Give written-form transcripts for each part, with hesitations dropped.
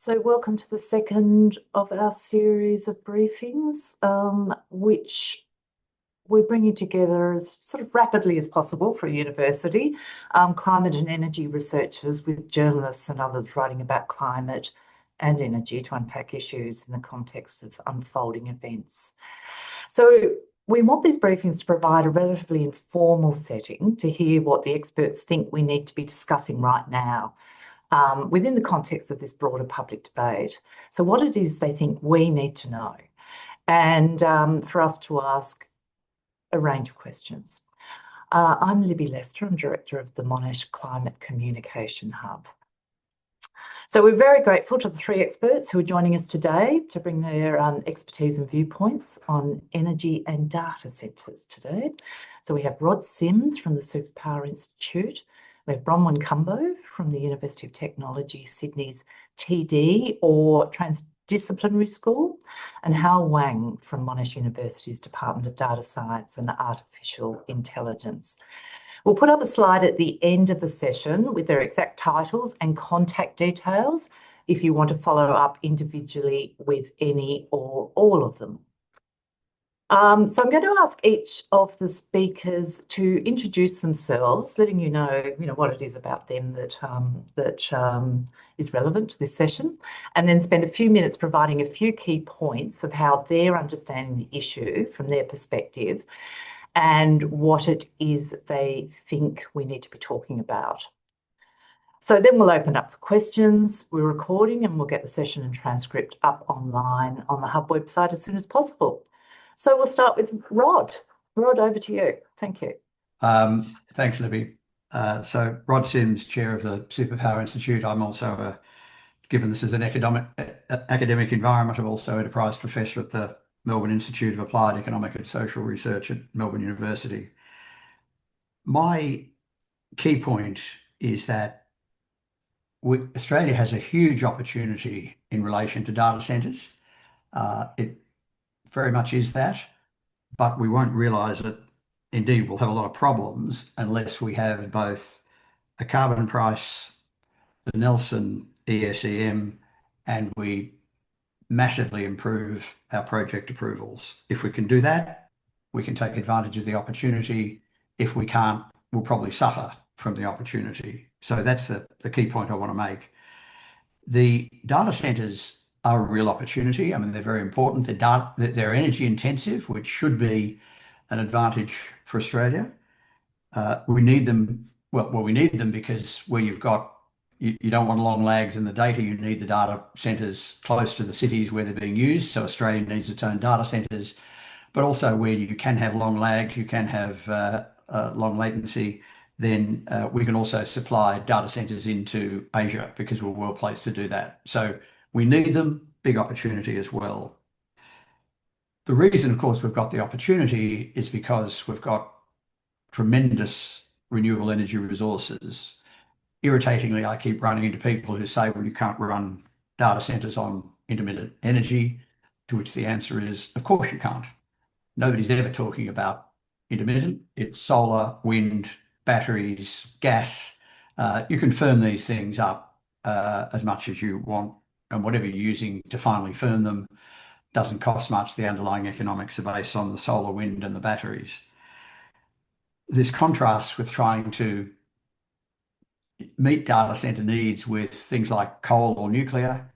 So, welcome to the second of our series of briefings, which we're bringing together as sort of rapidly as possible for a university, climate and energy researchers with journalists and others writing about climate and energy to unpack issues in the context of unfolding events. So, we want these briefings to provide a relatively informal setting to hear what the experts think we need to be discussing right now. Within the context of this broader public debate. So what it is they think we need to know, and for us to ask a range of questions. I'm Libby Lester, I'm Director of the Monash Climate Communication Hub. So we're very grateful to the three experts who are joining us today to bring their expertise and viewpoints on energy and data centres today. So we have Rod Sims from the Superpower Institute. We have Bronwyn Cumbo from the University of Technology, Sydney's TD or Transdisciplinary School, and Hal Wang from Monash University's Department of Data Science and Artificial Intelligence. We'll put up a slide at the end of the session with their exact titles and contact details if you want to follow up individually with any or all of them. So I'm going to ask each of the speakers to introduce themselves, letting you know what it is about them that is relevant to this session, and then spend a few minutes providing a few key points of how they're understanding the issue from their perspective and what it is they think we need to be talking about. So then we'll open up for questions. We're recording and we'll get the session and transcript up online on the Hub website as soon as possible. So we'll start with Rod. Rod, over to you. Thank you. Thanks, Libby. So Rod Sims, Chair of the Superpower Institute. I'm also, given this is an academic environment, I'm also Enterprise Professor at the Melbourne Institute of Applied Economic and Social Research at Melbourne University. My key point is that Australia has a huge opportunity in relation to data centres. It very much is that, but we won't realise it. Indeed, we'll have a lot of problems unless we have both a carbon price, the Nelson ESEM, and we massively improve our project approvals. If we can do that, we can take advantage of the opportunity. If we can't, we'll probably suffer from the opportunity. So that's the key point I want to make. The data centres are a real opportunity. I mean, they're very important. They're energy intensive, which should be an advantage for Australia. We need them. Well, we need them because where you don't want long lags in the data. You need the data centres close to the cities where they're being used. So Australia needs its own data centres, but also where you can have long lags, you can have long latency. Then we can also supply data centres into Asia because we're well placed to do that. So we need them, big opportunity as well. The reason, of course, we've got the opportunity is because we've got tremendous renewable energy resources. Irritatingly, I keep running into people who say, well, you can't run data centres on intermittent energy, to which the answer is, of course you can't. Nobody's ever talking about intermittent. It's solar, wind, batteries, gas. You can firm these things up as much as you want, and whatever you're using to finally firm them doesn't cost much. The underlying economics are based on the solar, wind, and the batteries. This contrasts with trying to meet data centre needs with things like coal or nuclear.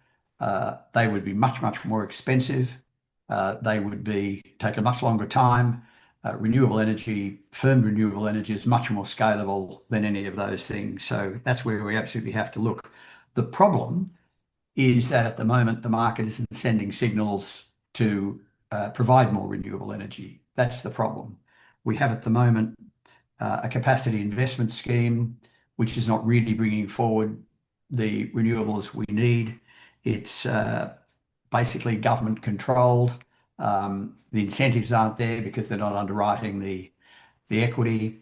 They would be much, much more expensive. They would take a much longer time. Renewable energy, firmed renewable energy is much more scalable than any of those things. So that's where we absolutely have to look. The problem is that at the moment, the market isn't sending signals to provide more renewable energy. That's the problem. We have at the moment a capacity investment scheme, which is not really bringing forward the renewables we need. It's basically government controlled. The incentives aren't there because they're not underwriting the equity.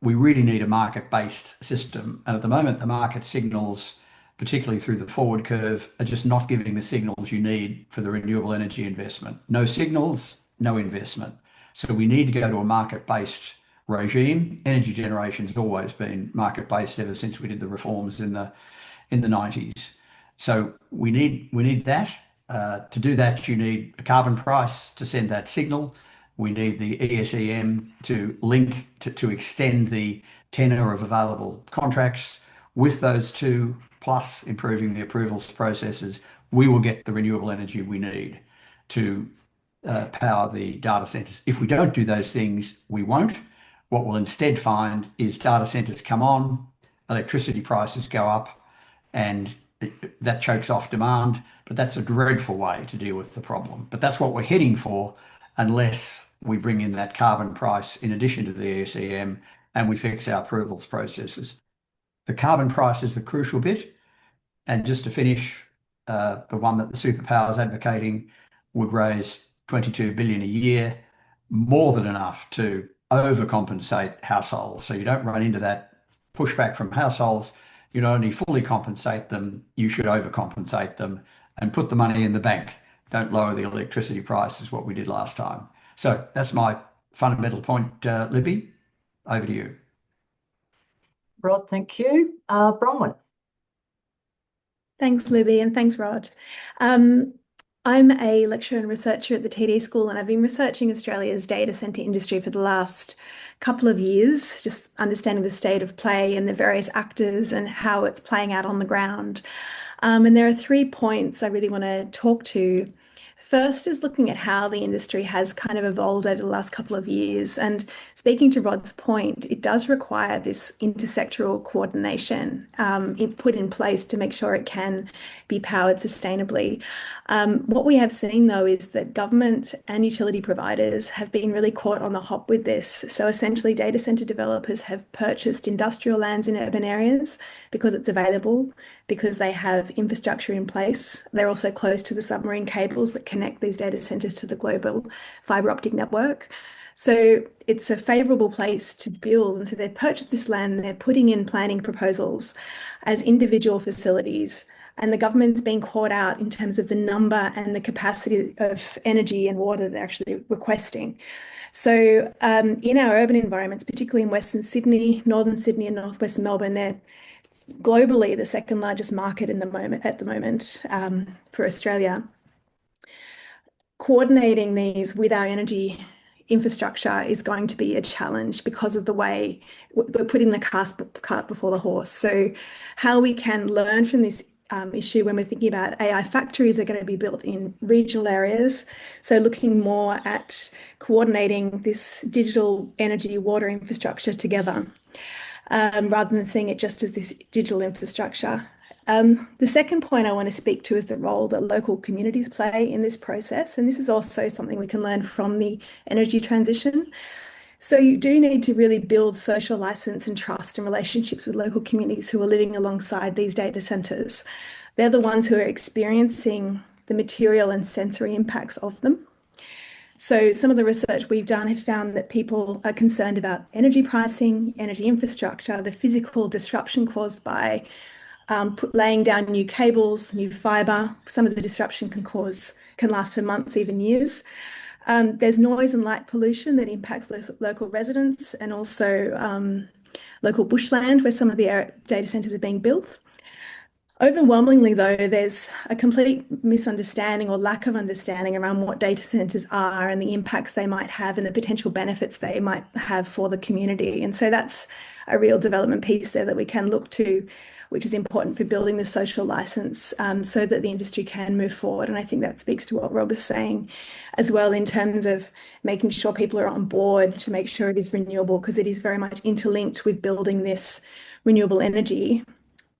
We really need a market-based system. And at the moment, the market signals, particularly through the forward curve, are just not giving the signals you need for the renewable energy investment. No signals, no investment. So we need to go to a market-based regime. Energy generation has always been market-based ever since we did the reforms in the 90s. So we need that. To do that, you need a carbon price to send that signal. We need the ESEM to link to extend the tenor of available contracts. With those two, plus improving the approvals processes, we will get the renewable energy we need to power the data centers. If we don't do those things, we won't. What we'll instead find is data centers come on, electricity prices go up, and that chokes off demand. But that's a dreadful way to deal with the problem. But that's what we're heading for, unless we bring in that carbon price in addition to the ESEM and we fix our approvals processes. The carbon price is the crucial bit. And just to finish, the one that the superpower is advocating would raise 22 billion a year, more than enough to overcompensate households. So you don't run into that pushback from households. You not only fully compensate them, you should overcompensate them and put the money in the bank. Don't lower the electricity price, is what we did last time. So that's my fundamental point, Libby. Over to you. Rod, thank you. Bronwyn. Thanks, Libby, and thanks, Rod. I'm a lecturer and researcher at the TD School, and I've been researching Australia's data centre industry for the last couple of years, just understanding the state of play and the various actors and how it's playing out on the ground. And there are 3 points I really want to talk to. First is looking at how the industry has kind of evolved over the last couple of years. And speaking to Rod's point, it does require this intersectoral coordination put in place to make sure it can be powered sustainably. What we have seen, though, is that government and utility providers have been really caught on the hop with this. So essentially, data centre developers have purchased industrial lands in urban areas because it's available, because they have infrastructure in place. They're also close to the submarine cables that connect these data centres to the global fibre optic network. So it's a favourable place to build. And so they've purchased this land, they're putting in planning proposals as individual facilities. And the government's been caught out in terms of the number and the capacity of energy and water they're actually requesting. So in our urban environments, particularly in Western Sydney, Northern Sydney and Northwest Melbourne, they're globally the second largest market at the moment for Australia. Coordinating these with our energy infrastructure is going to be a challenge because of the way we're putting the cart before the horse. So how we can learn from this issue when we're thinking about AI factories are going to be built in regional areas. So looking more at coordinating this digital energy water infrastructure together rather than seeing it just as this digital infrastructure. The second point I want to speak to is the role that local communities play in this process. And this is also something we can learn from the energy transition. So you do need to really build social license and trust and relationships with local communities who are living alongside these data centres. They're the ones who are experiencing the material and sensory impacts of them. So some of the research we've done have found that people are concerned about energy pricing, energy infrastructure, the physical disruption caused by laying down new cables, new fibre. Some of the disruption can last for months, even years. There's noise and light pollution that impacts local residents and also local bushland where some of the data centres are being built. Overwhelmingly, though, there's a complete misunderstanding or lack of understanding around what data centres are and the impacts they might have and the potential benefits they might have for the community. And so that's a real development piece there that we can look to, which is important for building the social licence so that the industry can move forward. And I think that speaks to what Rob was saying as well in terms of making sure people are on board to make sure it is renewable, because it is very much interlinked with building this renewable energy.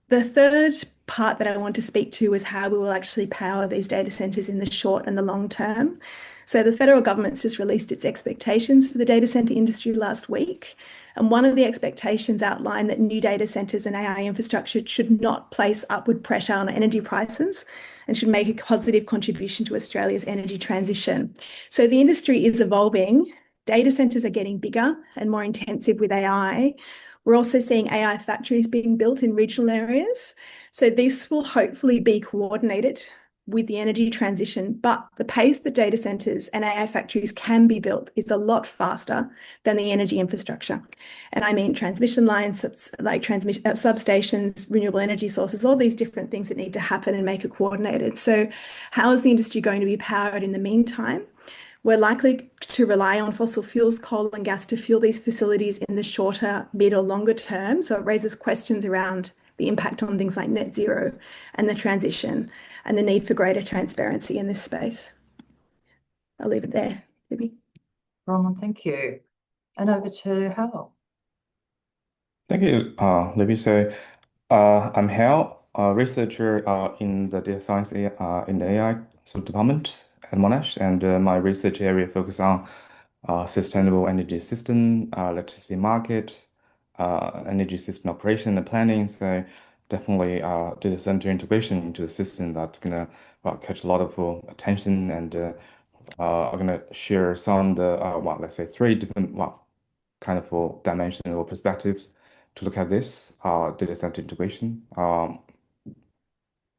The third part that I want to speak to is how we will actually power these data centres in the short and the long term. So the federal government's just released its expectations for the data centre industry last week. And one of the expectations outlined that new data centres and AI infrastructure should not place upward pressure on energy prices and should make a positive contribution to Australia's energy transition. So the industry is evolving. Data centres are getting bigger and more intensive with AI. We're also seeing AI factories being built in regional areas. So this will hopefully be coordinated with the energy transition, but the pace that data centers and AI factories can be built is a lot faster than the energy infrastructure. And I mean transmission lines, like substations, renewable energy sources, all these different things that need to happen and make it coordinated. So how is the industry going to be powered in the meantime? We're likely to rely on fossil fuels, coal and gas to fuel these facilities in the shorter, mid or longer term. So it raises questions around the impact on things like net zero and the transition and the need for greater transparency in this space. I'll leave it there, Libby. Bronwyn, thank you. And over to Hal. Thank you, Libby. So, I'm Hal, a researcher in the data science in the AI department at Monash, and my research area focus on sustainable energy system, electricity market, energy system operation and planning. So, definitely data center integration into the system that's gonna catch a lot of attention, and I'm gonna share some of the let's say three different kind of dimensions or perspectives to look at this data center integration.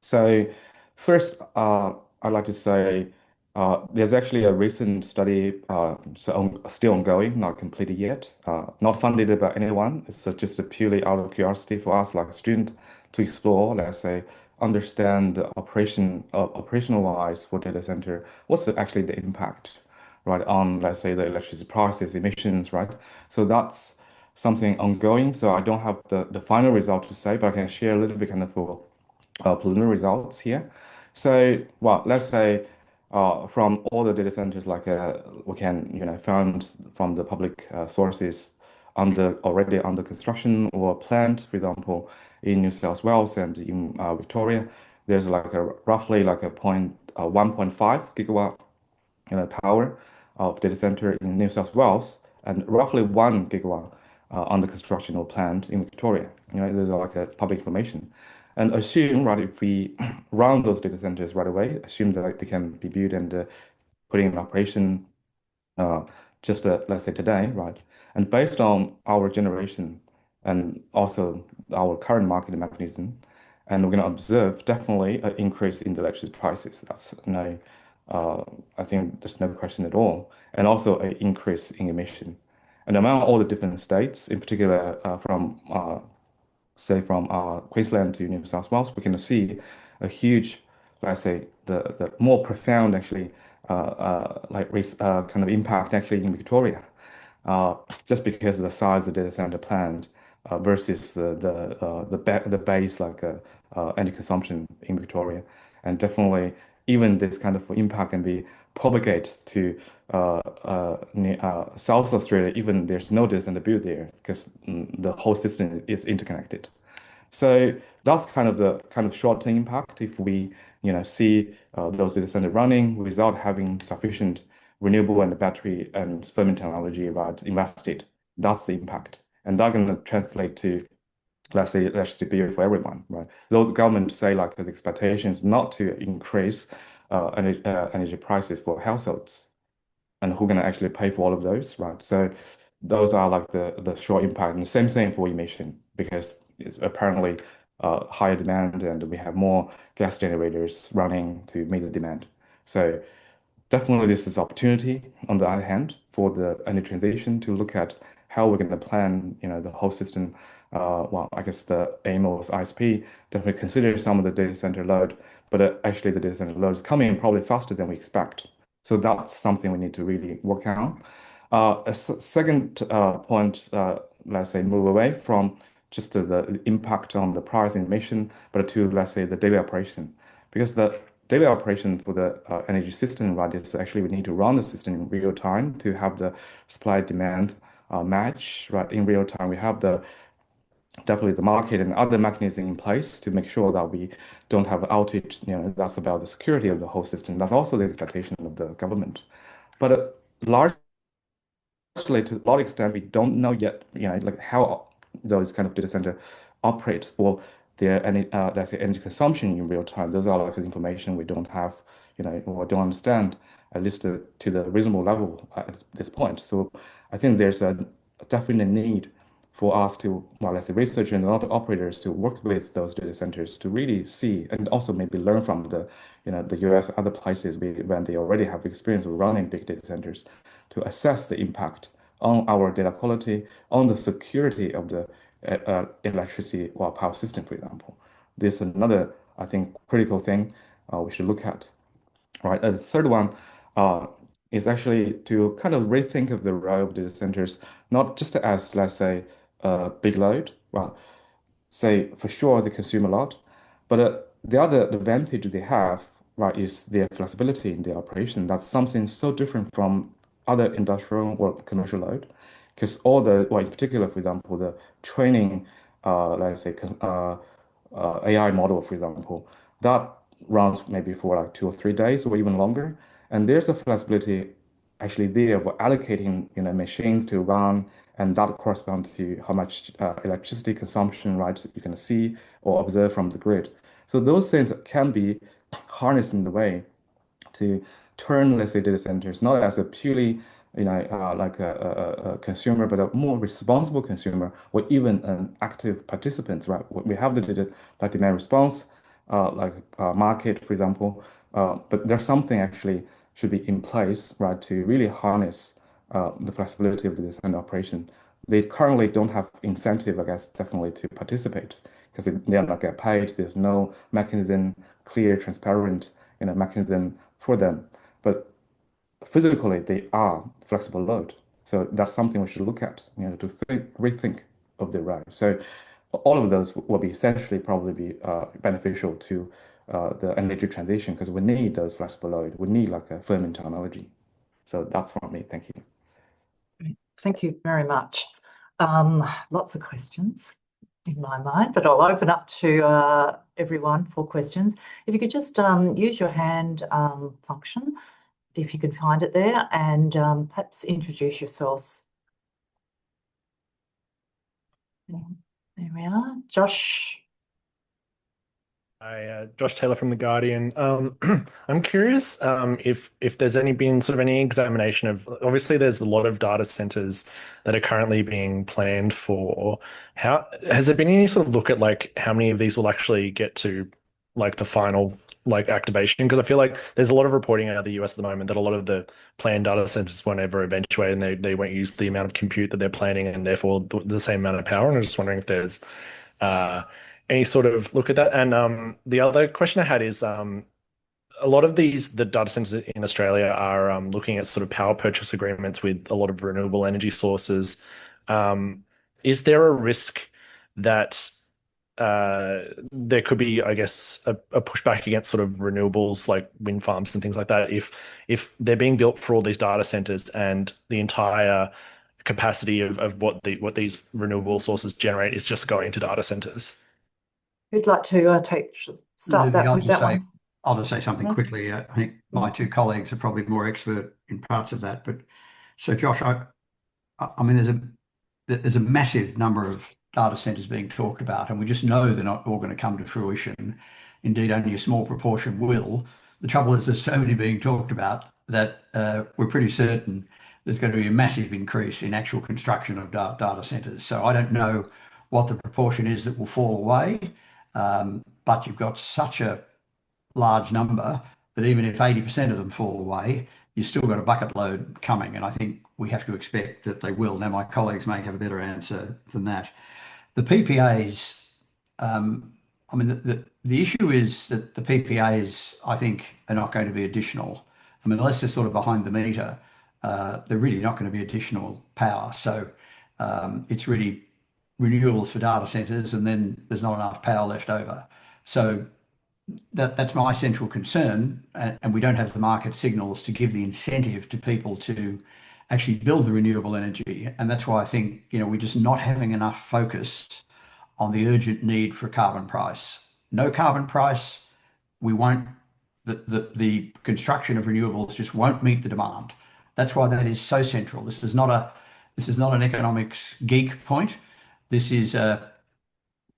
So first, I'd like to say there's actually a recent study still ongoing, not completed yet, not funded by anyone. It's just a purely out of curiosity for us, like a student, to explore, let's say, understand the operationalize for data center. What's actually the impact, right, on, let's say, the electricity prices, emissions, right? So that's something ongoing. So I don't have the final result to say, but I can share a little bit kind of preliminary results here. So, well, let's say from all the data centers, like we can, found from the public sources already under construction or planned, for example, in New South Wales and in Victoria, there's like a roughly like a 1.5 gigawatt power of data center in New South Wales and roughly 1 gigawatt under construction or planned in Victoria. There's like a public information. And assume, right, if we run those data centers right away, assume that like, they can be built and put in operation uh, just let's say today, right? And based on our generation and also our current market mechanism, and we're going to observe definitely an increase in the electricity prices. That's no, I think there's no question at all, and also an increase in emission. And among all the different states, in particular from say from Queensland to New South Wales, we can see a huge, let's say, the more profound actually kind of impact actually in Victoria, just because of the size of the data center planned versus the base like energy consumption in Victoria, and definitely even this kind of impact can be propagate to South Australia. Even there's no data center built there because the whole system is interconnected. So that's kind of the short-term impact if we, see those data centers running without having sufficient renewable and battery and firming technology invested. That's the impact, and that's going to translate to, let's say, electricity bill for everyone, right? Though the government say like the expectation is not to increase energy prices for households, and who going to actually pay for all of those, right? So those are like the short impact, and the same thing for emission because it's apparently higher demand and we have more gas generators running to meet the demand. So definitely this is opportunity on the other hand for the energy transition to look at how we're going to plan, the whole system. Well, I guess the aim of ISP definitely consider some of the data center load, but actually the data center load is coming probably faster than we expect. So that's something we need to really work on. Second point, let's say, move away from just the impact on the price and emission, but to, let's say, the daily operation. Because the daily operation for the energy system, right, is actually we need to run the system in real time to have the supply demand match, right, in real time. We have definitely the market and other mechanism in place to make sure that we don't have outage. That's about the security of the whole system. That's also the expectation of the government. But largely to a large extent, we don't know yet, like how those kind of data center operate or their let's say energy consumption in real time. Those are like information we don't have, or don't understand at least to the reasonable level at this point. So I think there's a definite need for us to, well, let's say research and a lot of operators to work with those data centers to really see and also maybe learn from the US, other places when they already have experience of running big data centers to assess the impact on our data quality, on the security of the electricity or power system, for example. This is another, I think, critical thing we should look at. Right. And the third one uh, is actually to kind of rethink of the role of data centers, not just as, let's say, a big load. Well, say for sure they consume a lot, but the other advantage they have, right, is their flexibility in their operation. That's something so different from other industrial or commercial load, because well, in particular, for example, the training, let's say, AI model, for example, that runs maybe for like 2 or 3 days or even longer. And there's a flexibility actually there for allocating, machines to run, and that corresponds to how much electricity consumption, right, you can see or observe from the grid. So those things can be harnessed in the way to turn, let's say, data centers not as a purely, like a consumer, but a more responsible consumer or even an active participant, right? We have the data, like demand response, like market, for example, but there's something actually should be in place, right, to really harness the flexibility of the data center operation. They currently don't have incentive, I guess, definitely to participate because they are not get paid. There's no mechanism, clear, transparent, mechanism for them. But physically, they are flexible load. So that's something we should look at, to rethink of the role. So all of those will be essentially probably be beneficial to the energy transition because we need those flexible load. We need like a firming technology. So that's from me. Thank you. Thank you very much. Lots of questions in my mind, but I'll open up to everyone for questions. If you could just use your hand function, if you can find it there, and perhaps introduce yourselves. There we are. Josh. Hi, Josh Taylor from The Guardian. I'm curious if there's been sort of any examination of, obviously there's a lot of data centers that are currently being planned for. How has there been any sort of look at like how many of these will actually get to like the final like activation? Because I feel like there's a lot of reporting out of the US at the moment that a lot of the planned data centers won't ever eventuate and they won't use the amount of compute that they're planning and therefore the same amount of power. And I'm just wondering if there's uh any sort of look at that. And the other question I had is a lot of the data centers in Australia are looking at sort of power purchase agreements with a lot of renewable energy sources. Um, is there a risk that there could be, I guess, a pushback against sort of renewables like wind farms and things like that if they're being built for all these data centers and the entire capacity of what these renewable sources generate is just going to data centers? Who'd like to start Maybe that with that one? I'll just say something quickly. I think my two colleagues are probably more expert in parts of that. But so, Josh, I mean, there's a massive number of data centers being talked about, and we just know they're not all going to come to fruition. Indeed, only a small proportion will. The trouble is there's so many being talked about that we're pretty certain there's going to be a massive increase in actual construction of data centers. So I don't know what the proportion is that will fall away, but you've got such a large number that even if 80% of them fall away, you've still got a bucket load coming. And I think we have to expect that they will. Now, my colleagues may have a better answer than that. The PPAs, I mean, the issue is that the PPAs, I think, are not going to be additional. I mean, unless they're sort of behind the meter, they're really not going to be additional power. So it's really renewables for data centers, and then there's not enough power left over. So that's my central concern, and we don't have the market signals to give the incentive to people to actually build the renewable energy. And that's why I think, we're just not having enough focus on the urgent need for a carbon price. No carbon price, we won't, the construction of renewables just won't meet the demand. That's why that is so central. This is not an economics geek point. This is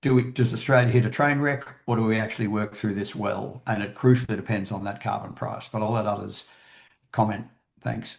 does Australia hit a train wreck, or do we actually work through this well? And it crucially depends on that carbon price. But I'll let others comment. Thanks.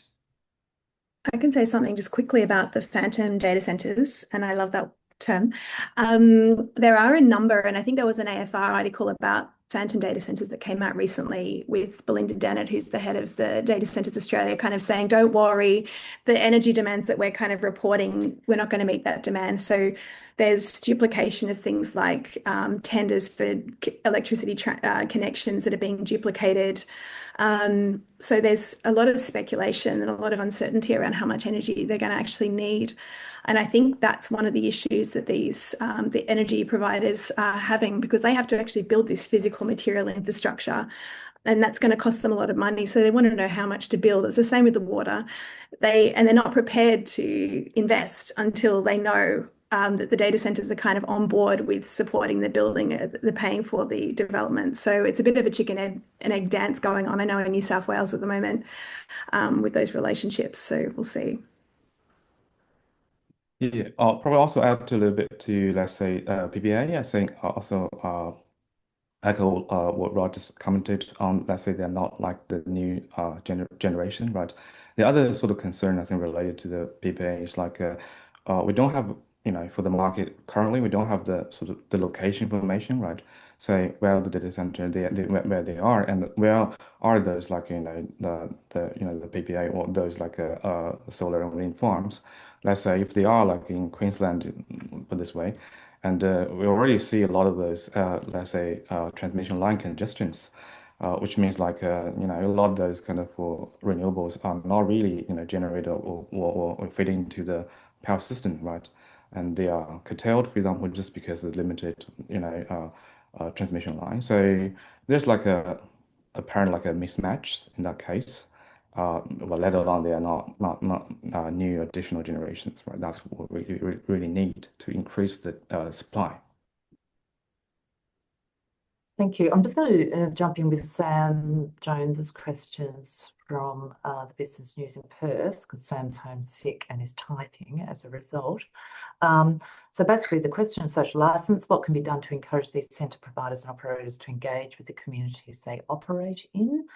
I can say something just quickly about the phantom data centers, and I love that term. There are a number, and I think there was an AFR article about phantom data centers that came out recently with Belinda Dennett, who's the head of the Data Centers Australia, kind of saying, don't worry, the energy demands that we're kind of reporting, we're not going to meet that demand. So there's duplication of things like tenders for electricity connections that are being duplicated. So there's a lot of speculation and a lot of uncertainty around how much energy they're going to actually need. And I think that's one of the issues that these the energy providers are having, because they have to actually build this physical material infrastructure, and that's going to cost them a lot of money. So they want to know how much to build. It's the same with the water. They're not prepared to invest until they know that the data centers are kind of on board with supporting the building, the paying for the development. So it's a bit of a chicken and egg dance going on, I know, in New South Wales at the moment with those relationships. So we'll see. Yeah, I'll probably also add a little bit to, let's say, PPA. I think also echo what Rod just commented on. Let's say they're not like the new generation, right? The other sort of concern I think related to the PPA is like we don't have, for the market currently, we don't have the sort of the location information, right? Say where the data center where they are, and where are those, like, the PPA or those like solar and wind farms. Let's say if they are like in Queensland, put this way, and we already see a lot of those, let's say, transmission line congestions, which means like, a lot of those kind of for renewables are not really, generated or fit into the power system, right? And they are curtailed, for example, just because of the limited, transmission line. So there's like apparent like a mismatch in that case. But let alone they are not new additional generations, right? That's what we really need to increase the supply. Thank you. I'm just going to jump in with Sam Jones's questions from the Business News in Perth, because Sam's homesick and is typing as a result. So basically, the question of social license: what can be done to encourage these centre providers and operators to engage with the communities they operate in?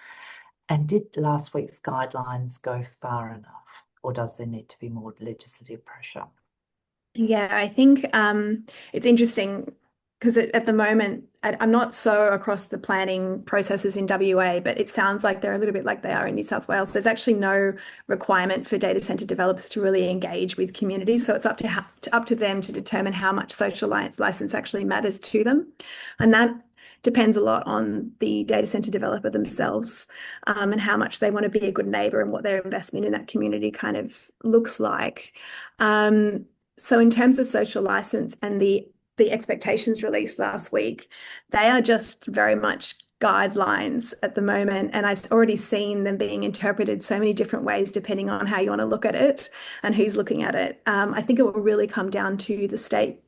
And did last week's guidelines go far enough, or does there need to be more legislative pressure? Yeah, I think it's interesting because at the moment, I'm not so across the planning processes in WA, but it sounds like they're a little bit like they are in New South Wales. There's actually no requirement for data centre developers to really engage with communities. So it's up to them to determine how much social license actually matters to them. And that depends a lot on the data centre developer themselves, and how much they want to be a good neighbour and what their investment in that community kind of looks like. So in terms of social license and the expectations released last week, they are just very much guidelines at the moment. And I've already seen them being interpreted so many different ways, depending on how you want to look at it and who's looking at it. I think it will really come down to the state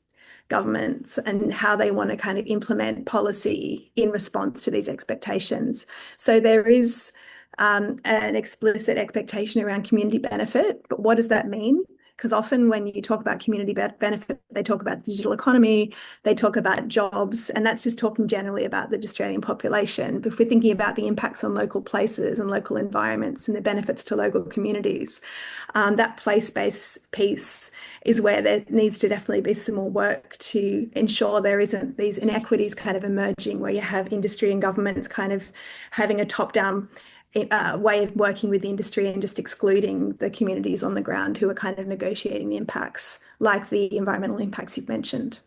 governments and how they want to kind of implement policy in response to these expectations. So there is an explicit expectation around community benefit, but what does that mean? Because often when you talk about community benefit, they talk about the digital economy, they talk about jobs, and that's just talking generally about the Australian population. But if we're thinking about the impacts on local places and local environments and the benefits to local communities, that place-based piece is where there needs to definitely be some more work to ensure there isn't these inequities kind of emerging, where you have industry and governments kind of having a top-down way of working with the industry and just excluding the communities on the ground who are kind of negotiating the impacts, like the environmental impacts you've mentioned.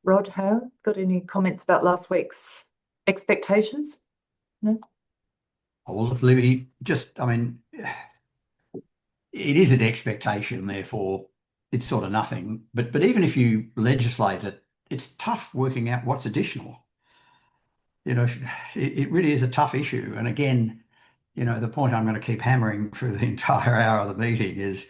Rod, got any comments about last week's expectations? No? Well, look, Libby, I mean, it is an expectation, therefore it's sort of nothing. But even if you legislate it, it's tough working out what's additional. It really is a tough issue. And again, the point I'm going to keep hammering through the entire hour of the meeting is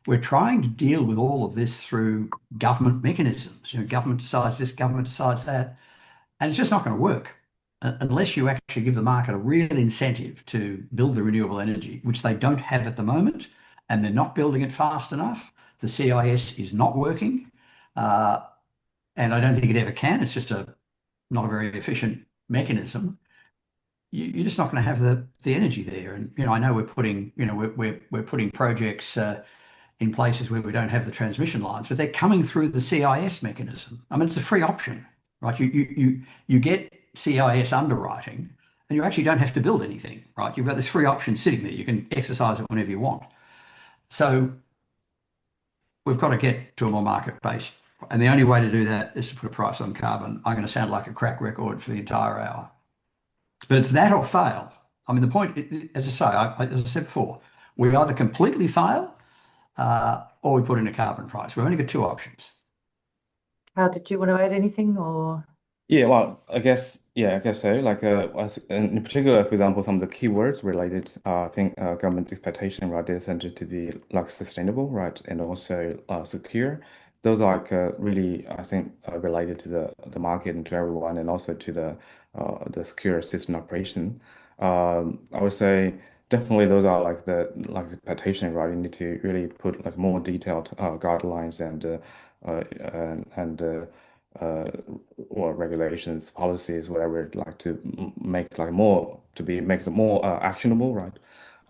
we're trying to deal with all of this through government mechanisms. Government decides this, government decides that, and it's just not going to work unless you actually give the market a real incentive to build the renewable energy, which they don't have at the moment, and they're not building it fast enough. The CIS is not working, and I don't think it ever can. It's just not a very efficient mechanism. you're just not going to have the energy there. And I know we're putting projects in places where we don't have the transmission lines, but they're coming through the CIS mechanism. I mean, it's a free option, right? You get CIS underwriting, and you actually don't have to build anything, right? You've got this free option sitting there. You can exercise it whenever you want. So we've got to get to a more market-based, and the only way to do that is to put a price on carbon. I'm going to sound like a crack record for the entire hour, but it's that or fail. I mean, the point, as I say, as I said before, we either completely fail or we put in a carbon price. We've only got two options. How did you want to add anything or? Yeah, well, I guess so. Like, in particular, for example, some of the keywords related, I think government expectation, right, data center to be like sustainable, right, and also secure. Those are like really, I think, related to the market and to everyone, and also to the secure system operation. I would say definitely those are like the like expectation, right? You need to really put like more detailed guidelines and uh, or regulations, policies, whatever, like to make like more to be make it more actionable, right?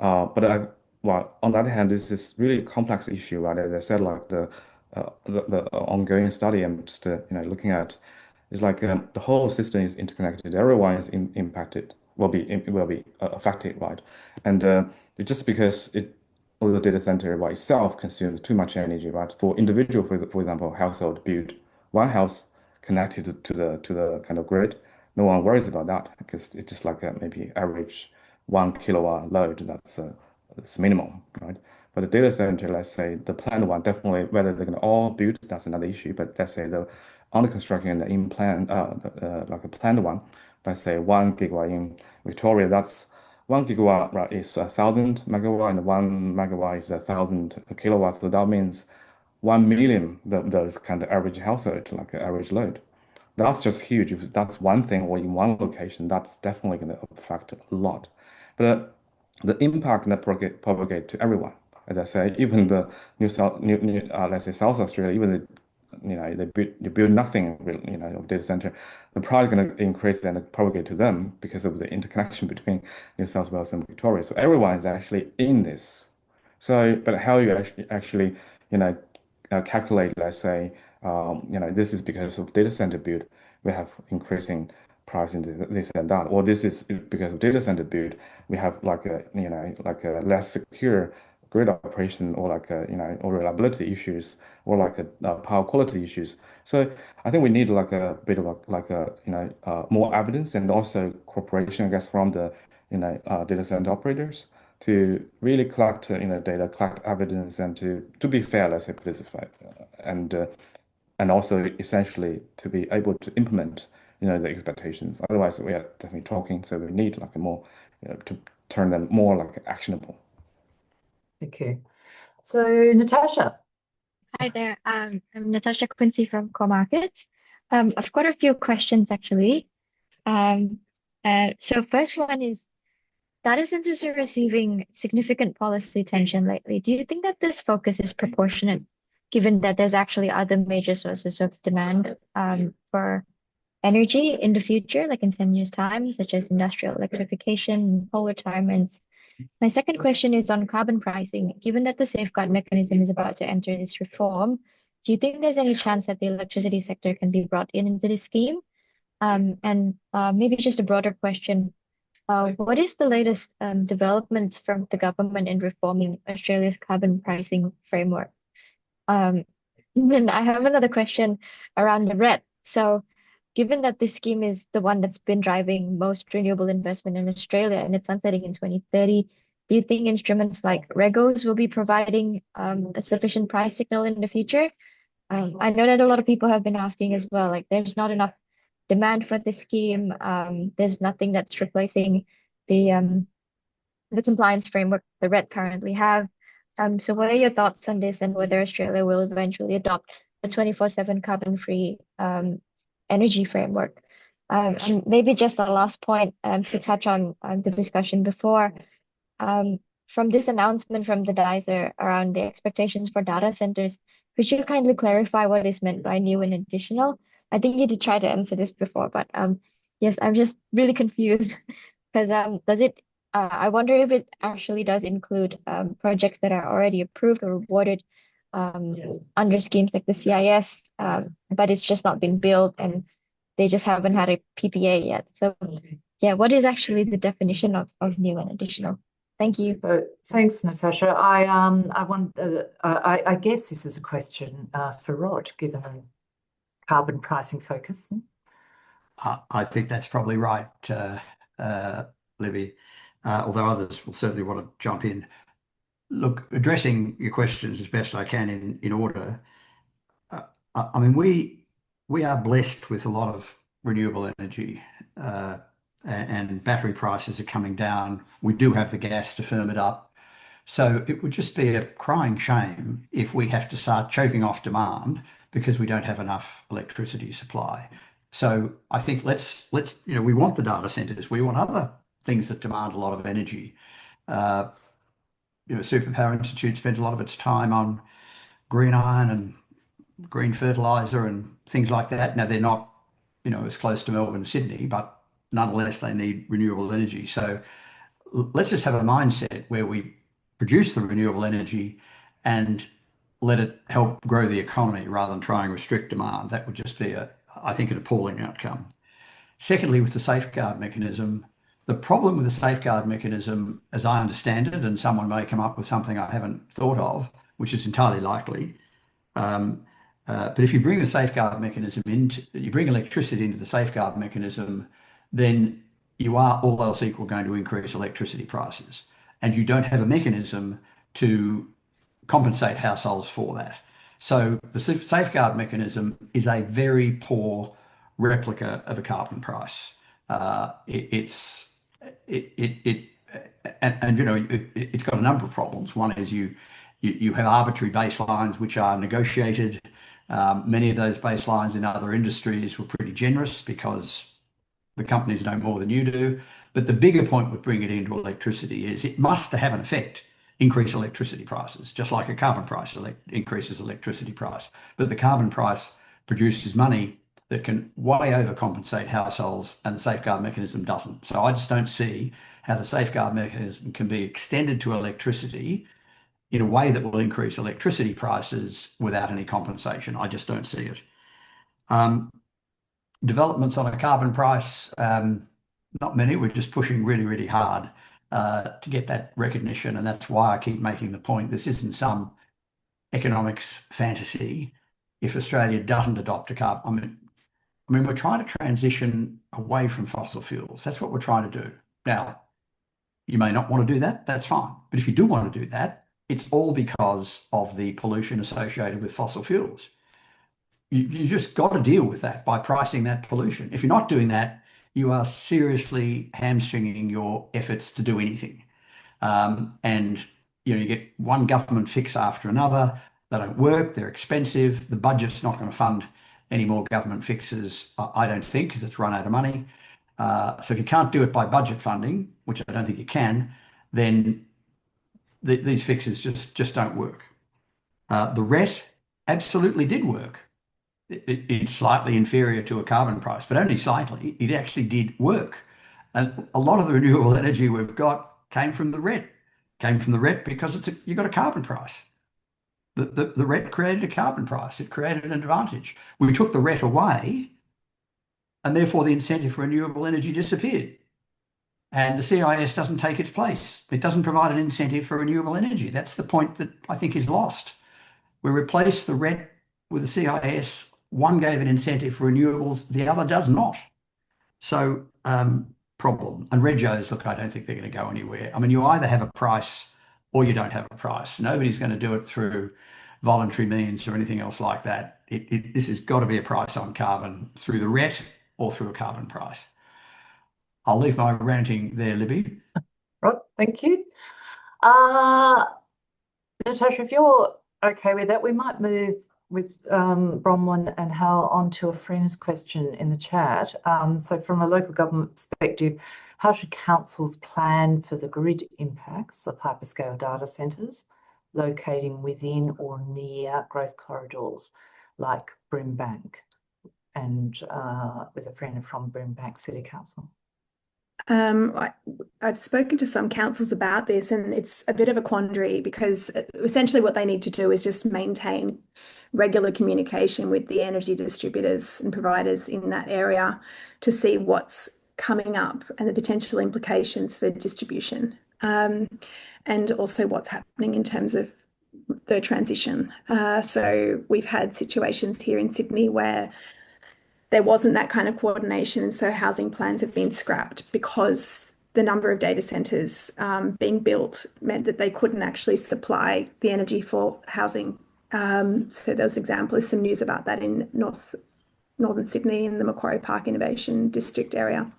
But well, on the other hand, this is really a complex issue, right? As I said, like the ongoing study I'm just looking at is like the whole system is interconnected. Everyone is impacted, will be affected, right? And it's just because the data center by itself consumes too much energy, right? For individual, for example, household build one house connected to the kind of grid, no one worries about that because it's just like a maybe average 1 kilowatt load. It's minimum, right? But the data center, let's say the planned one, definitely whether they're going to all build, that's another issue. But let's say the under construction and the in plan, like a planned one, let's say 1 gigawatt in Victoria, that's 1 gigawatt, right, is 1,000 megawatt, and 1 megawatt is 1,000 kilowatts. So that means 1 million those kind of average household, like average load. That's just huge. If that's one thing or in one location, that's definitely going to affect a lot. But the impact that propagate to everyone. As I say, even the let's say South Australia, even the, they build nothing, of data center, the price going to increase and propagate to them because of the interconnection between New South Wales and Victoria. So everyone is actually in this. So, but how you actually, you know, calculate, let's say, this is because of data center build, we have increasing price in this and that, or this is because of data center build, we have like like a less secure grid operation, or like or reliability issues, or like power quality issues. So I think we need like a bit of more evidence, and also cooperation, I guess, from the data center operators to really collect data, collect evidence, and to be fair, let's say, put this way, and also essentially to be able to implement the expectations. Otherwise, we are definitely talking. So we need like a more to turn them more like actionable. Okay. So Natasha. Hi there. I'm Natasha Quincy from Core Markets. I've got a few questions actually. Um, so first one is data centers are receiving significant policy attention lately. Do you think that this focus is proportionate, given that there's actually other major sources of demand for energy in the future, like in 10 years' time, such as industrial electrification, coal retirements? My second question is on carbon pricing. Given that the safeguard mechanism is about to enter this reform, do you think there's any chance that the electricity sector can be brought in into this scheme? And maybe just a broader question. What is the latest developments from the government in reforming Australia's carbon pricing framework? And I have another question around the RET. So, given that this scheme is the one that's been driving most renewable investment in Australia and it's sunsetting in 2030, do you think instruments like regos will be providing a sufficient price signal in the future? I know that a lot of people have been asking as well, like there's not enough demand for this scheme. There's nothing that's replacing the the compliance framework the RED currently have. So what are your thoughts on this and whether Australia will eventually adopt a 24/7 carbon-free energy framework? And maybe just a last point to touch on the discussion before. From this announcement from the DISER around the expectations for data centers, could you kindly clarify what is meant by new and additional? I think you did try to answer this before, but yes, I'm just really confused Because does it? I wonder if it actually does include projects that are already approved or awarded under schemes like the CIS, but it's just not been built and they just haven't had a PPA yet. So yeah, what is actually the definition of new and additional? Thank you. So thanks, Natasha. I guess this is a question for Rod, given a carbon pricing focus. I think that's probably right, Libby, although others will certainly want to jump in. Look, addressing your questions as best I can in order. I mean, we are blessed with a lot of renewable energy, and battery prices are coming down. We do have the gas to firm it up. So it would just be a crying shame if we have to start choking off demand because we don't have enough electricity supply. So I think we want the data centers. We want other things that demand a lot of energy. Superpower Institute spends a lot of its time on green iron and green fertilizer and things like that. Now they're not, as close to Melbourne and Sydney, but nonetheless they need renewable energy. So let's just have a mindset where we produce the renewable energy and let it help grow the economy rather than try and restrict demand. That would just be, I think, an appalling outcome. Secondly, with the safeguard mechanism, the problem with the safeguard mechanism, as I understand it, and someone may come up with something I haven't thought of, which is entirely likely, but if you bring the safeguard mechanism you bring electricity into the safeguard mechanism, then you are all else equal going to increase electricity prices. And you don't have a mechanism to compensate households for that. So the safeguard mechanism is a very poor replica of a carbon price. It's got a number of problems. One is you have arbitrary baselines which are negotiated. Many of those baselines in other industries were pretty generous because the companies know more than you do. But the bigger point with bringing it into electricity is it must have an effect, increase electricity prices, just like a carbon price increases electricity price. But the carbon price produces money that can way overcompensate households, and the safeguard mechanism doesn't. So I just don't see how the safeguard mechanism can be extended to electricity in a way that will increase electricity prices without any compensation. I just don't see it. Developments on a carbon price, not many. We're just pushing really, really hard to get that recognition. And that's why I keep making the point. This isn't some economics fantasy. If Australia doesn't adopt a carbon, I mean, we're trying to transition away from fossil fuels. That's what we're trying to do. Now, you may not want to do that. That's fine. But if you do want to do that, it's all because of the pollution associated with fossil fuels. You just got to deal with that by pricing that pollution. If you're not doing that, you are seriously hamstringing your efforts to do anything. And you get one government fix after another. They don't work. They're expensive. The budget's not going to fund any more government fixes, I don't think, because it's run out of money. So if you can't do it by budget funding, which I don't think you can, then these fixes just don't work. The RET absolutely did work. It's slightly inferior to a carbon price, but only slightly. It actually did work. And a lot of the renewable energy we've got came from the RET. Came from the RET because you've got a carbon price. The RET created a carbon price. It created an advantage. We took the RET away, and therefore the incentive for renewable energy disappeared. And the CIS doesn't take its place. It doesn't provide an incentive for renewable energy. That's the point that I think is lost. We replaced the RET with the CIS. One gave an incentive for renewables, the other does not. So problem. And regos, look, I don't think they're going to go anywhere. I mean, you either have a price or you don't have a price. Nobody's going to do it through voluntary means or anything else like that. This has got to be a price on carbon through the RET or through a carbon price. I'll leave my ranting there, Libby. Right, thank you. Natasha, if you're okay with that, we might move with Bronwyn and Hal onto a friend's question in the chat. So from a local government perspective, how should councils plan for the grid impacts of hyperscale data centres locating within or near growth corridors like Brimbank, and with a friend from Brimbank City Council? I've spoken to some councils about this, and it's a bit of a quandary because essentially what they need to do is just maintain regular communication with the energy distributors and providers in that area to see what's coming up and the potential implications for distribution, and also what's happening in terms of the transition. So we've had situations here in Sydney where there wasn't that kind of coordination, and so housing plans have been scrapped because the number of data centres being built meant that they couldn't actually supply the energy for housing. So there's examples, some news about that in northern Sydney in the Macquarie Park Innovation District area.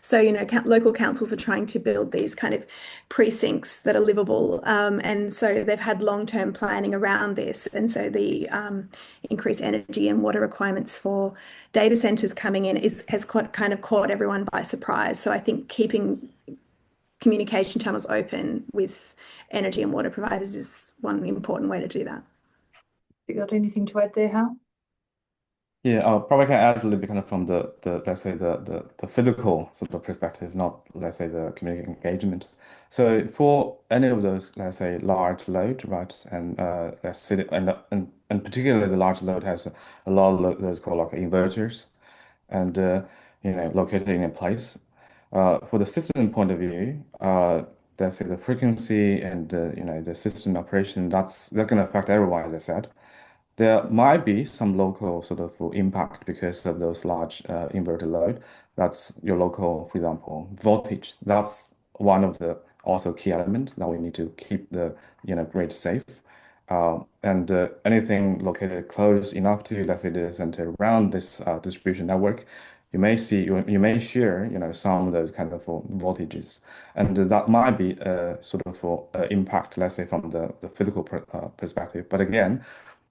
So, local councils are trying to build these kind of precincts that are livable. And so they've had long-term planning around this. And so the increased energy and water requirements for data centres coming in has kind of caught everyone by surprise. So I think keeping communication channels open with energy and water providers is one important way to do that. You got anything to add there, Hal? Yeah, probably can add a little bit kind of from the let's say the physical sort of perspective, not let's say the community engagement. So for any of those, let's say large load, right, and let's say and particularly the large load has a lot of those called like inverters, and located in a place. For the system point of view, let's say the frequency and the system operation, that's going to affect everyone, as I said. There might be some local sort of impact because of those large inverter load. That's your local, for example, voltage. That's one of the also key elements that we need to keep the grid safe. And anything located close enough to, let's say, the center around this distribution network, you may share some of those kind of voltages, and that might be sort of impact, let's say, from the physical perspective. But again,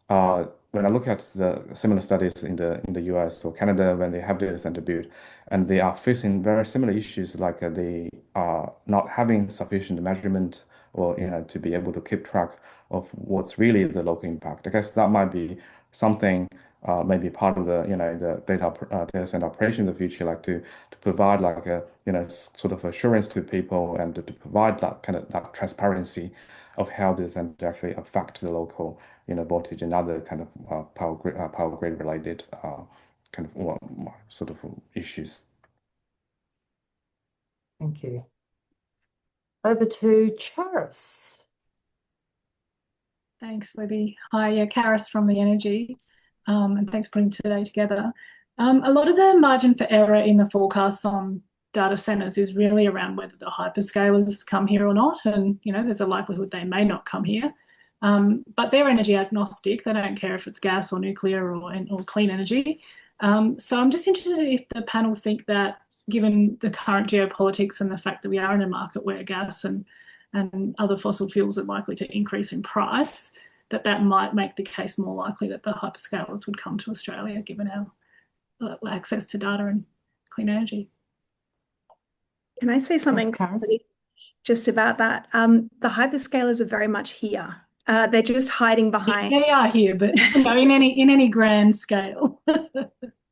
when I look at the similar studies in the US or Canada when they have data center built, and they are facing very similar issues like they are not having sufficient measurement or to be able to keep track of what's really the local impact. I guess that might be something maybe part of the the data center operation in the future, like to provide like a sort of assurance to people and to provide that kind of that transparency of how this and actually affect the local voltage and other kind of power grid related kind of sort of issues. Thank you. Over to Charis. Thanks, Libby. Hi, yeah, Karis from the Energy, and thanks for putting today together. A lot of the margin for error in the forecasts on data centers is really around whether the hyperscalers come here or not, and there's a likelihood they may not come here. But they're energy agnostic; they don't care if it's gas or nuclear or clean energy. So I'm just interested if the panel think that, given the current geopolitics and the fact that we are in a market where gas and other fossil fuels are likely to increase in price, that might make the case more likely that the hyperscalers would come to Australia, given our access to data and clean energy. Can I say something quickly just about that? The hyperscalers are very much here. They're just hiding behind. They are here, but in any grand scale.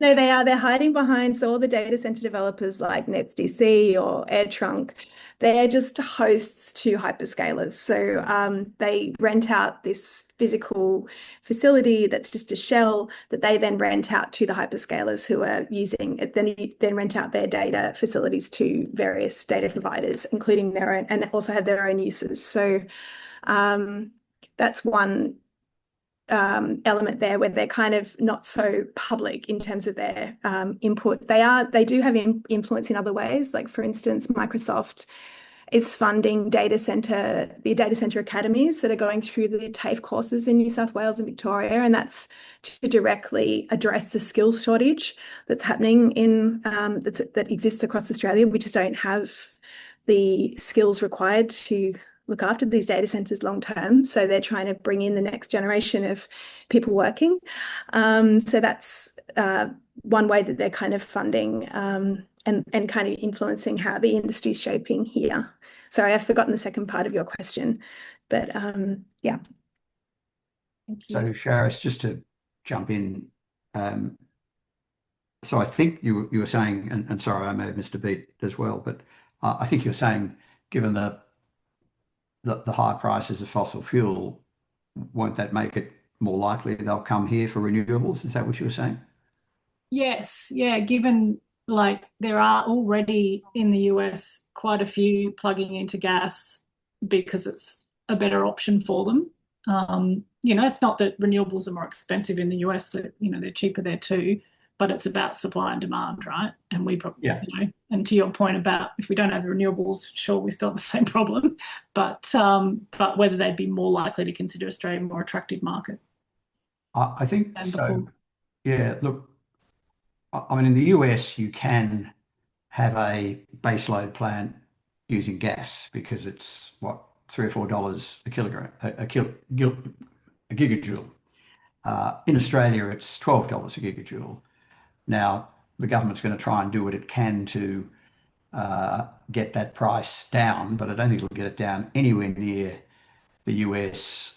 No, they are. They're hiding behind. So all the data center developers like NetsDC or AirTrunk, they're just hosts to hyperscalers. So they rent out this physical facility that's just a shell that they then rent out to the hyperscalers who are using it, then rent out their data facilities to various data providers, including their own, and also have their own uses. So that's one element there where they're kind of not so public in terms of their input. They do have influence in other ways. Like, for instance, Microsoft is funding the data center academies that are going through the TAFE courses in New South Wales and Victoria, and that's to directly address the skills shortage that's happening that exists across Australia. We just don't have the skills required to look after these data centers long term. So they're trying to bring in the next generation of people working. So that's one way that they're kind of funding and kind of influencing how the industry is shaping here. Sorry, I've forgotten the second part of your question, but yeah. Thank you. So Charis, just to jump in, So I think you were saying, and sorry, I may have missed a beat as well, but I think you're saying, given the high prices of fossil fuel, won't that make it more likely they'll come here for renewables? Is that what you were saying? Yes, yeah, given like there are already in the US quite a few plugging into gas because it's a better option for them. It's not that renewables are more expensive in the US, that, they're cheaper there too, but it's about supply and demand, right? And we probably, Yeah. and to your point about if we don't have the renewables, sure, we still have the same problem, but whether they'd be more likely to consider Australia a more attractive market I think than so. before. Yeah, look, I mean, in the US, you can have a baseload plant using gas because it's what, $3 or $4 a kilogram, a gigajoule. In Australia, it's $12 a gigajoule. Now, the government's going to try and do what it can to get that price down, but I don't think it'll get it down anywhere near the US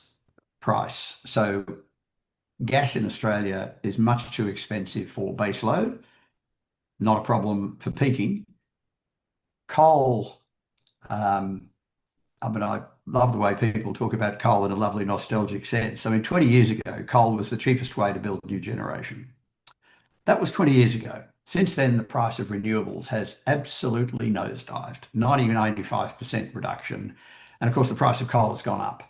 price. So gas in Australia is much too expensive for baseload, not a problem for peaking. Coal, I mean, I love the way people talk about coal in a lovely nostalgic sense. I mean, 20 years ago, coal was the cheapest way to build a new generation. That was 20 years ago. Since then, the price of renewables has absolutely nosedived, 90, 95% reduction. And of course, the price of coal has gone up,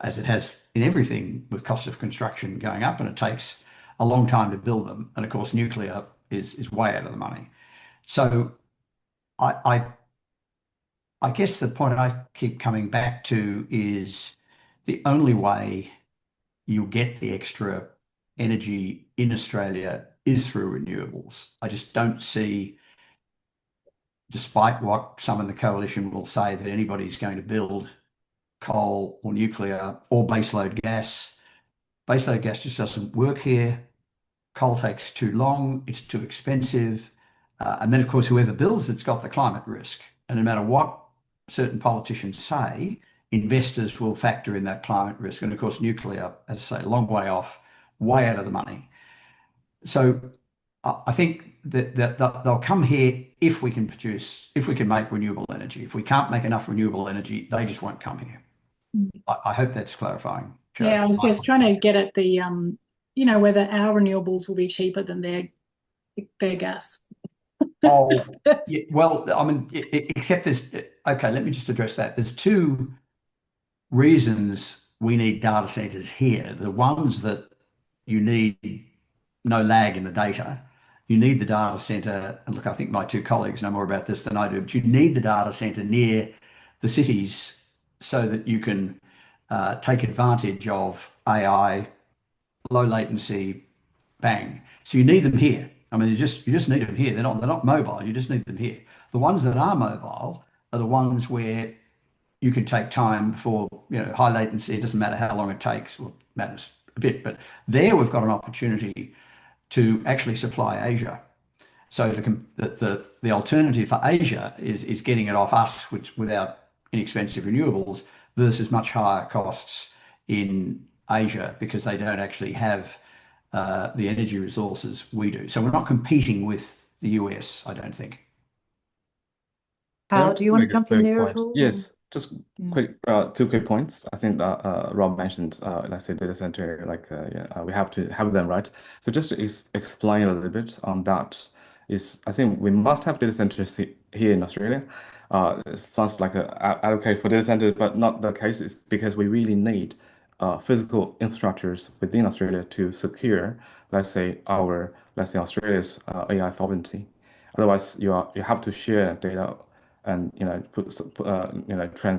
as it has in everything with cost of construction going up, and it takes a long time to build them. And of course, nuclear is way out of the money. So I, I, I guess the point I keep coming back to is the only way you'll get the extra energy in Australia is through renewables. I just don't see, despite what some in the coalition will say, that anybody's going to build coal or nuclear or baseload gas. Baseload gas just doesn't work here. Coal takes too long, it's too expensive. And then, of course, whoever builds it's got the climate risk. And no matter what certain politicians say, investors will factor in that climate risk. And of course, nuclear, as I say, a long way off, way out of the money. So I think that they'll come here if we can produce, if we can make renewable energy. If we can't make enough renewable energy, they just won't come here. I hope that's clarifying, Joe. Yeah, I was just trying to get at the whether our renewables will be cheaper than their gas. Oh, yeah, well, I mean, except there's, okay, let me just address that. There's two reasons we need data centers here. The ones that you need no lag in the data. You need the data center, and look, I think my two colleagues know more about this than I do, but you need the data center near the cities so that you can take advantage of AI, low latency, bang. So you need them here. I mean, you just need them here. They're not mobile. You just need them here. The ones that are mobile are the ones where you can take time for, high latency. It doesn't matter how long it takes. Well, it matters a bit, but there we've got an opportunity to actually supply Asia. So the alternative for Asia is getting it off us, which without inexpensive renewables, versus much higher costs in Asia because they don't actually have the energy resources we do. So we're not competing with the US, I don't think. Howard, do you want to Make a jump in quick there at point. all? Yes, just Yeah. quick, two quick points. I think that Rob mentioned, let's say data center, like we have to have them, right? So just to explain a little bit on that, is I think we must have data centers here in Australia. It sounds like a advocate for data centers, but not the case. It's because we really need physical infrastructures within Australia to secure, let's say Australia's AI sovereignty. Otherwise, you have to share data and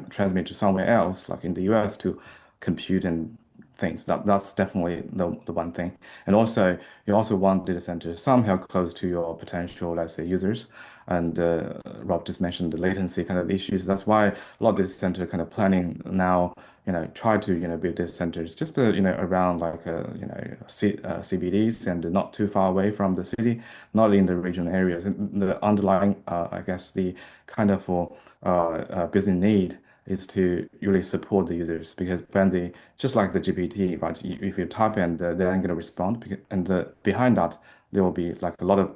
transmit to somewhere else, like in the US, to compute and things. That's definitely the one thing. And also, you also want data centers somehow close to your potential, let's say, users. And Rob just mentioned the latency kind of issues. That's why a lot of data center kind of planning now, try to build data centers just around like CBDs and not too far away from the city, not in the regional areas. And the underlying, I guess, the kind of business need is to really support the users because when they just like the GPT, right? If you type and they're going to respond, and behind that there will be like a lot of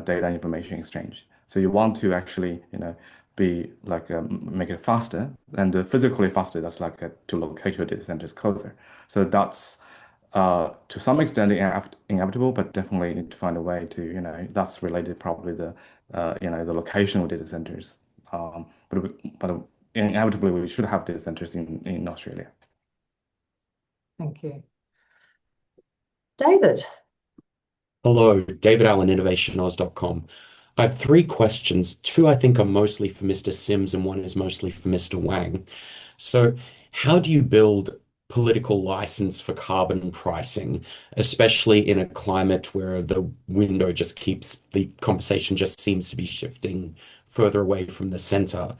data information exchange. So you want to actually, be like make it faster and physically faster. That's like to locate your data centers closer. So that's to some extent inevitable, but definitely need to find a way to, that's related probably the location of data centers. But inevitably we should have data centers in Australia. Thank you. David. Hello, David Allen, innovationoz.com. I have three questions. Two I think are mostly for Mr. Sims, and one is mostly for Mr. Wang. So, how do you build political license for carbon pricing, especially in a climate where the conversation just seems to be shifting further away from the center?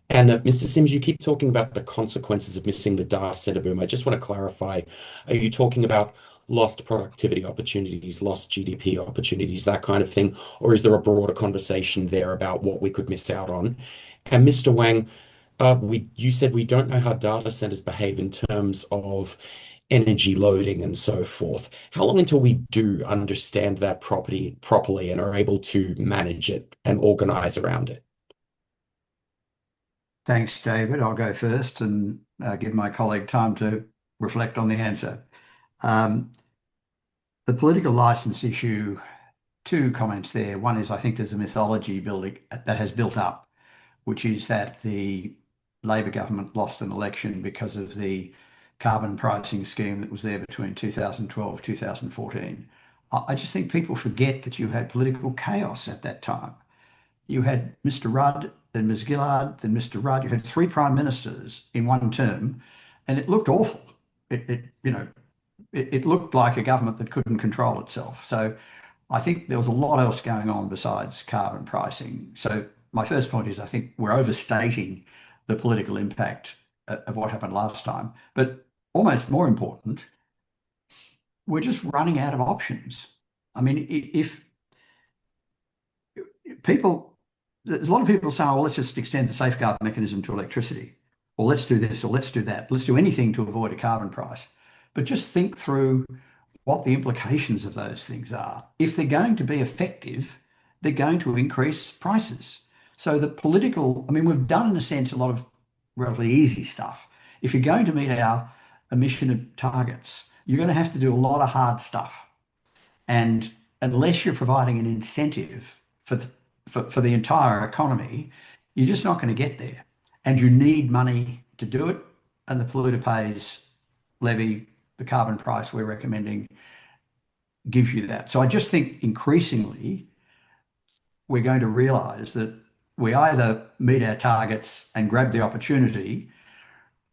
And Mr. Sims, you keep talking about the consequences of missing the data center boom. I just want to clarify, are you talking about lost productivity opportunities, lost GDP opportunities, that kind of thing? Or is there a broader conversation there about what we could miss out on? And Mr. Wang, you said we don't know how data centers behave in terms of energy loading and so forth. How long until we do understand that properly and are able to manage it and organize around it? Thanks, David. I'll go first and give my colleague time to reflect on the answer. The political license issue, two comments there. One is I think there's a mythology building that has built up, which is that the Labor government lost an election because of the carbon pricing scheme that was there between 2012 2014. I just think people forget that you had political chaos at that time. You had Mr. Rudd, then Ms. Gillard, then Mr. Rudd. You had three prime ministers in one term, and it looked awful. It looked like a government that couldn't control itself. So I think there was a lot else going on besides carbon pricing. So my first point is I think we're overstating the political impact of what happened last time. But almost more important, we're just running out of options. I mean, if there's a lot of people saying, oh, let's just extend the safeguard mechanism to electricity, or let's do this, or let's do that. Let's do anything to avoid a carbon price. But just think through what the implications of those things are. If they're going to be effective, they're going to increase prices. So we've done in a sense a lot of relatively easy stuff. If you're going to meet our emission targets, you're going to have to do a lot of hard stuff. And unless you're providing an incentive for the entire economy, you're just not going to get there. And you need money to do it. And the polluter pays levy, the carbon price we're recommending, gives you that. So I just think increasingly we're going to realize that we either meet our targets and grab the opportunity,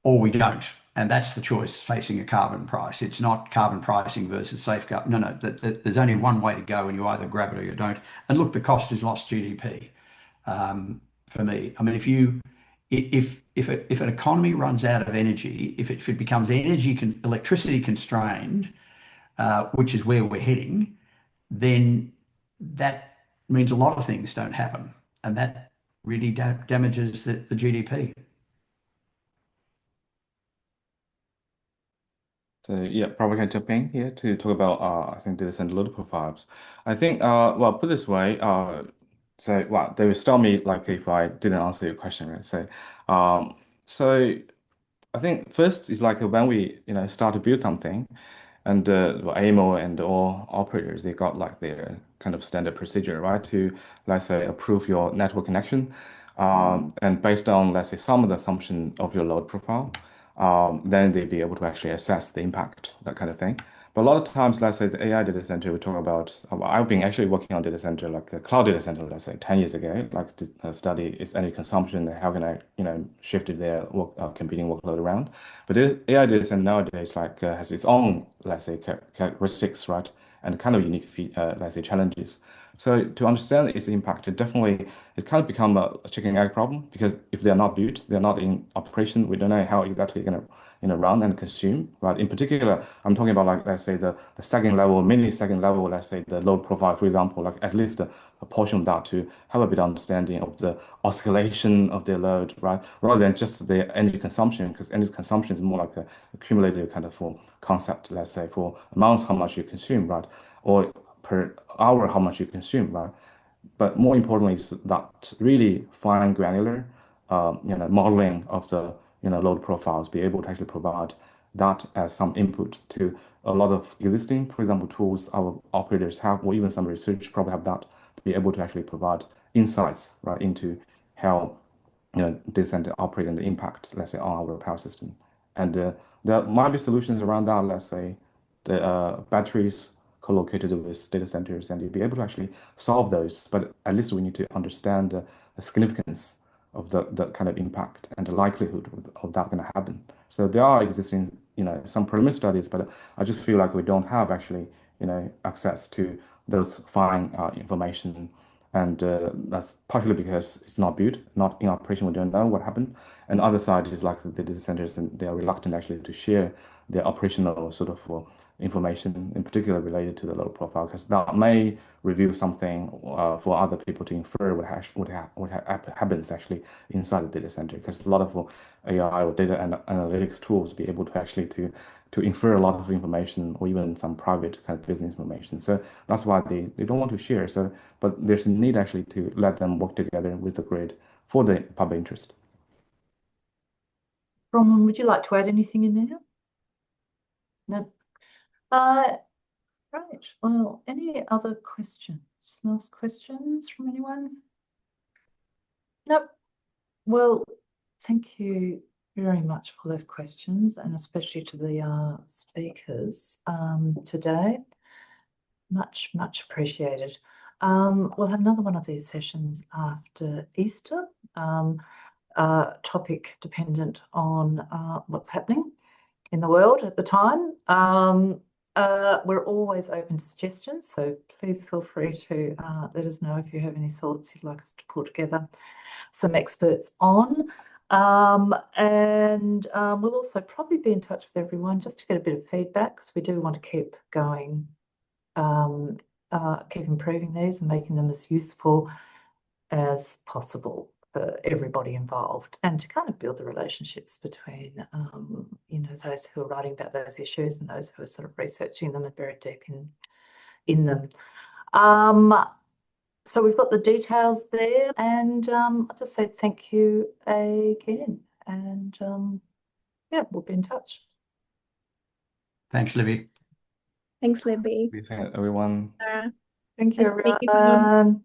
or we don't. And that's the choice facing a carbon price. It's not carbon pricing versus safeguard. No. There's only one way to go, and you either grab it or you don't. And look, the cost is lost GDP for me. I mean, if an economy runs out of energy, if it becomes electricity constrained, which is where we're heading, then that means a lot of things don't happen, and that really damages the GDP. So yeah, probably can jump in here to talk about I think data center load profiles. I think put this way, they will stop me like if I didn't answer your question, right? So I think first is like when we start to build something, and AMO and all operators, they got like their kind of standard procedure, right? To let's say approve your network connection, and based on let's say some of the assumption of your load profile, then they'd be able to actually assess the impact, that kind of thing. But a lot of times, let's say the AI data center, we talk about, I've been actually working on data center, like a cloud data center, let's say 10 years ago, like to study its energy consumption and how can I, shift their computing workload around. But AI data center nowadays, like has its own, let's say, characteristics, right? And kind of unique, let's say, challenges. So to understand its impact, it kind of become a chicken egg problem, because if they're not built, they're not in operation, we don't know how exactly they're gonna run and consume, right? In particular, I'm talking about like let's say the second level, millisecond level, let's say the load profile, for example, like at least a portion of that to have a bit of understanding of the oscillation of their load, right? Rather than just the energy consumption, because energy consumption is more like a cumulative kind of for concept, let's say for months how much you consume, right? Or per hour how much you consume, right? But more importantly is that really fine granular, modeling of the, load profiles, be able to actually provide that as some input to a lot of existing, for example, tools our operators have, or even some research probably have that, to be able to actually provide insights, right, into how, data center operate and the impact, let's say, on our power system. And there might be solutions around that, let's say, the batteries co-located with data centers, and you'll be able to actually solve those. But at least we need to understand the significance of the kind of impact and the likelihood of that going to happen. So there are existing, some preliminary studies, but I just feel like we don't have actually, access to those fine information. And that's partially because it's not built, not in operation. We don't know what happened. And the other side is like the data centers, and they are reluctant actually to share their operational sort of information, in particular related to the load profile, because that may reveal something for other people to infer what happens actually inside the data center. Because a lot of AI or data analytics tools be able to actually to infer a lot of information, or even some private kind of business information. So that's why they don't want to share. So, but there's a need actually to let them work together with the grid for the public interest. Bronwyn, would you like to add anything in there? No. Right. Well, any other questions? Last questions from anyone? Nope. Well, thank you very much for those questions, and especially to the speakers today. Much appreciated. We'll have another one of these sessions after Easter, topic dependent on what's happening in the world at the time. We're always open to suggestions, so please feel free to let us know if you have any thoughts you'd like us to pull together some experts on. And we'll also probably be in touch with everyone just to get a bit of feedback, because we do want to keep going, keep improving these and making them as useful as possible for everybody involved, and to kind of build the relationships between, those who are writing about those issues and those who are sort of researching them and very deep in them. So we've got the details there, and I'll just say thank you again, and yeah, we'll be in touch. Thanks, Libby. Thanks, Libby. Thanks, everyone. Sarah. Thank you, Nice to meet you. everyone.